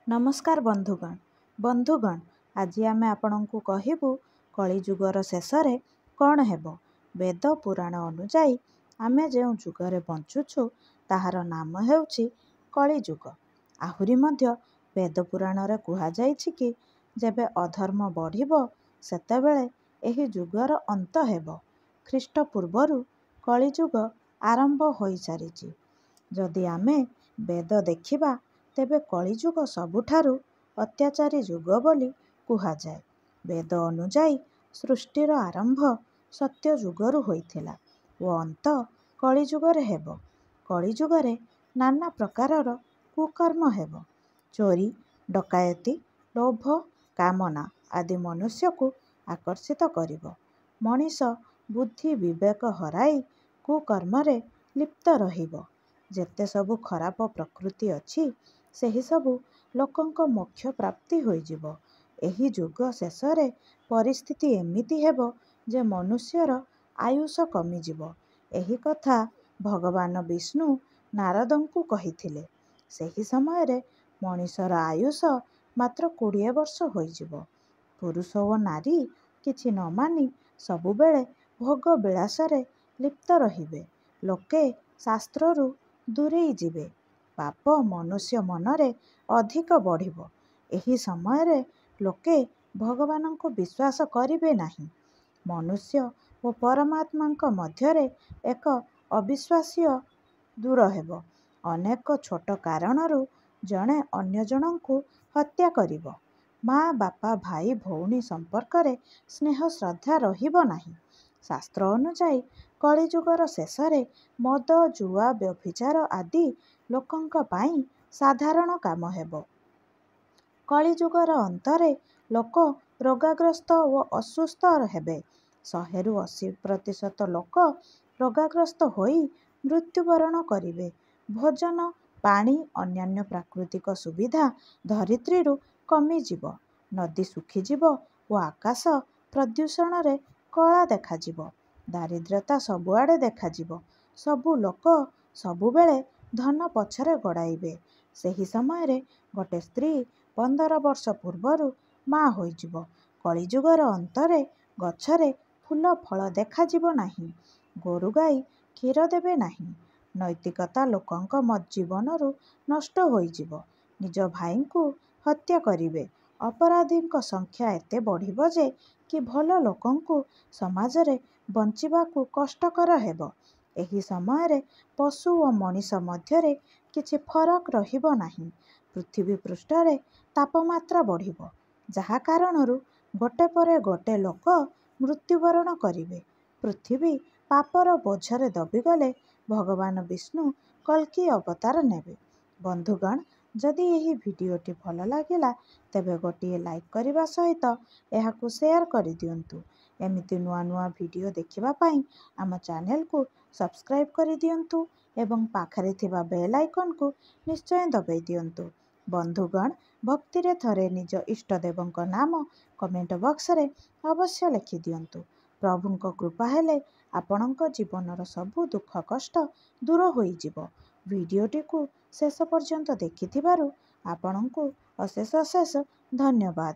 नमस्कार बंधुगण आज आम आपणku कहबू कलिजुगर शेष कौन हेब। वेद पुराण अनुजाई आमे जो जुगरे बंचुछु ताहार नाम हेउछि कलिजुग। आहुरी मध्य वेद पुराण रे कुहा जाइछि कि जेबे अधर्म बढ़िबो सेतेबेले एही जुगर अंत हेब। ख्रीष्ट पूर्वरु कलिजुग आरंभ होई सारिछि। जदि आमे वेद देखिबा तेबे कलिजुग सबुठारु अत्याचारी जुग बोली कुहाजाए। वेद अनुजाई सृष्टिर आरंभ सत्य जुगरु होइथिला ओ अंत कलिजुगरे हेब। कलिजुगरे नाना प्रकारर कुकर्म हेब। चोरी डकायती लोभ कामना आदि मनुष्य को आकर्षित करिब। मनीष बुद्धि विवेक हराई कुकर्मरे लिप्त रहिब। जेते सबु खराप प्रकृति अछि सेही सबु लोकंक मोक्ष प्राप्ति होइजिब। एही जुग शेषरे परिस्थिति एमिति हेब जे मनुष्यर आयुष कमिजिब। एही कथा भगवान विष्णु नारदंकु कहिथिले। सेही समयरे मनीषर आयुष मात्र 20 वर्ष होइजिब। पुरुष ओ नारी किछि न मानि सबुबेले भोग विलासरे लिप्त रहिबे। लोके शास्त्ररु दूरेई जिबे। पाप मनुष्य मनरे अधिक बढ़िब। एही समयरे लोके भगवानंको विश्वास करिबे नाही। मनुष्य ओ परमात्मांक मध्यरे एक अविश्वासीय दूर हेब। अनेक छोट कारणरु जणे अन्य जनंकु हत्या करिब। माँ बापा भाई भौणी संपर्करे स्नेह श्रद्धा रहिब नाही। शास्त्र अनुजाई कलिजुगर शेषरे मद जुआ व्यभिचार आदि लोकंक पाई साधारण काम हेब। कलिजुगर अंतरे लोक रोगाग्रस्त ओ असुस्थ हेबे। 100 ରୁ 80% लोक रोगाग्रस्त होई मृत्युवरण करिबे। भोजन पानी अन्यान्य प्राकृतिक सुविधा धरित्रीरु कमिजिब। नदी सुखिजिब ओ आकाश प्रदूषणरे कला देखाजिब। दारिद्र्यता सबुआडे देखाजिब। सबु लोक सबुबेले धन पछरे गड़ाइबे। सेही समयरे गोटे स्त्री 15 वर्ष पूर्वरु माँ होइजिब। कलिजुगर अंतरे गछरे फूल फल देखाजिब नाही। गोरु गाई क्षीर देबे नाही। नैतिकता लोकंक जीवनरु नष्ट होइजिब। निज भाईंकु हत्या करिबे। अपराधींक संख्या एते बढ़िब जे कि भल लोकंकु समाजरे बंचिबाकु कष्टकर हेब। एही समयरे पशु ओ मनीष मध्यरे किछि फरक रहिब नाही। पृथ्वी पृष्ठरे तापमात्रा बढ़िब जाहा कारणरु गोटे परे गोटे लोक मृत्युवरण करिबे। पृथ्वी पापर बोझरे दबिगले भगवान विष्णु कल्कि अवतार नेबे। बंधुगण जदि एही भिडियोटी भल लागिला तेबे गोटिए लाइक करिबा सहित एहाकु शेयर करि दियंतु। एमिति नुआ नुआ भिडियो देखिबा पाई आम चैनल को सब्सक्राइब करि दियंतु एवं पाखरे थिबा बेल आइकन को निश्चय दबाई दियंतु। बंधुगण भक्तिरे थरे निज इष्ट देवंक नाम कमेंट बॉक्स रे अवश्य लिखि दियंतु। प्रभुंक कृपा हेले आपणंक जीवनर सबु दुख कष्ट दूर होइजिब। भिडियोटी को शेष पर्यंत देखिथिबारु आपणंकु अशेष अशेष धन्यवाद।